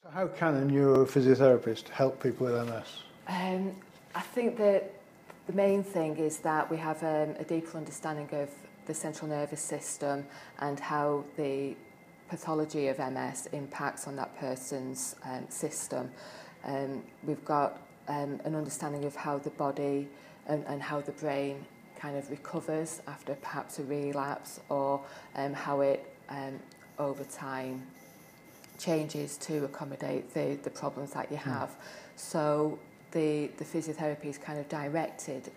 So how can a neuro-physiotherapist help people with MS? I think that the main thing is that we have a deeper understanding of the central nervous system and how the pathology of MS impacts on that person's system. We've got an understanding of how the body and how the brain kind of recovers after perhaps a relapse, or how it over time changes to accommodate the problems that you have. So the physiotherapy is kind of directed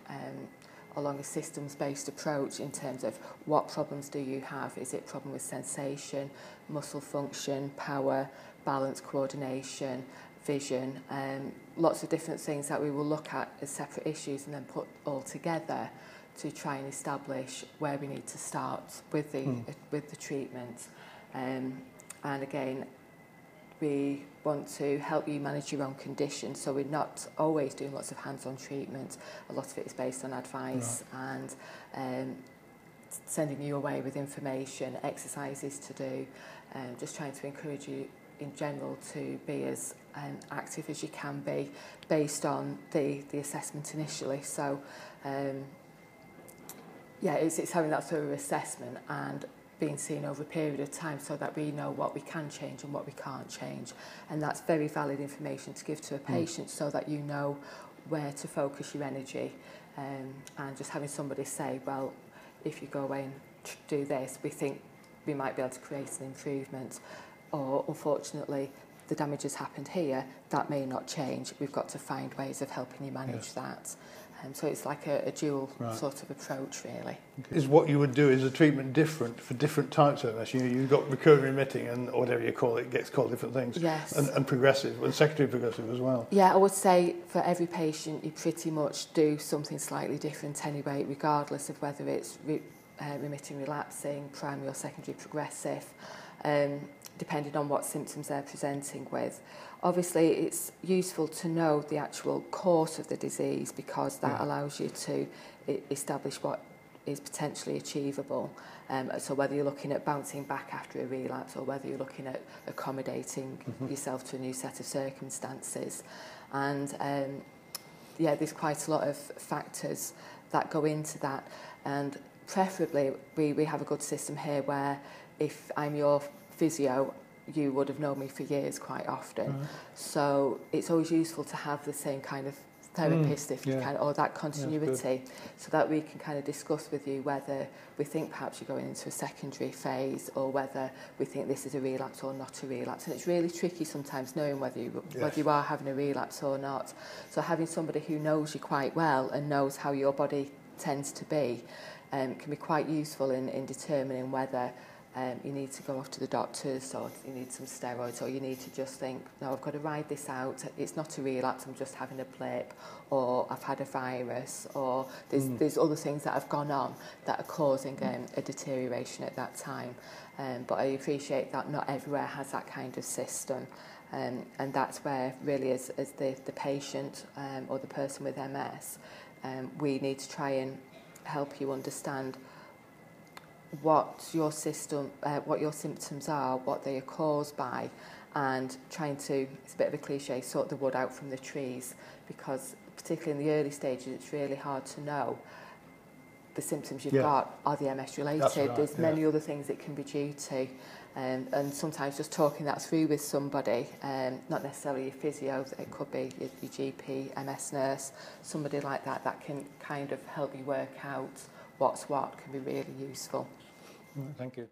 along a systems-based approach in terms of what problems do you have. Is it a problem with sensation, muscle function, power, balance, coordination, vision, lots of different things that we will look at as separate issues and then put all together to try and establish where we need to start with the treatment. And again, we want to help you manage your own condition, so we're not always doing lots of hands-on treatment. A lot of it is based on advice, right, and sending you away with information, exercises to do, just trying to encourage you in general to be as active as you can be based on the assessment initially. So yeah, it's having that thorough assessment and being seen over a period of time so that we know what we can change and what we can't change. And that's very valid information to give to a patient so that you know where to focus your energy. And just having somebody say, well, if you go away and do this, we think we might be able to create an improvement. Or unfortunately, the damage has happened here, that may not change. We've got to find ways of helping you manage that. So it's like a dual sort of approach, really. Is what you would do, is a treatment different for different types of MS? You've got recurrent remitting and whatever you call it, gets called different things. Yes. And progressive, and secondary progressive as well. Yeah, I would say for every patient you pretty much do something slightly different anyway, regardless of whether it's remitting, relapsing, primary or secondary progressive, depending on what symptoms they're presenting with. Obviously, it's useful to know the actual course of the disease because that allows you to establish what is potentially achievable. So whether you're looking at bouncing back after a relapse or whether you're looking at accommodating yourself to a new set of circumstances. And yeah, there's quite a lot of factors that go into that. And preferably, we have a good system here where if I'm your physio, you would have known me for years quite often. So it's always useful to have the same kind of therapist if you can, or that continuity, so that we can kind of discuss with you whether we think perhaps you're going into a secondary phase or whether we think this is a relapse or not a relapse. And it's really tricky sometimes knowing whether you are having a relapse or not. So having somebody who knows you quite well and knows how your body tends to be can be quite useful in determining whether you need to go off to the doctors, or you need some steroids, or you need to just think, no, I've got to ride this out. It's not a relapse, I'm just having a blip, or I've had a virus, or there's other things that have gone on that are causing a deterioration at that time. But I appreciate that not everywhere has that kind of system. And that's where really as the patient or the person with MS, we need to try and help you understand what your symptoms are, what they are caused by, and trying to, it's a bit of a cliche, sort the wood out from the trees, because particularly in the early stages it's really hard to know the symptoms you've got, are they MS related? Right, there's many other things it can be due to, and sometimes just talking that through with somebody, not necessarily your physio, it could be your GP, MS nurse, somebody like that can kind of help you work out what's what, can be really useful. Thank you.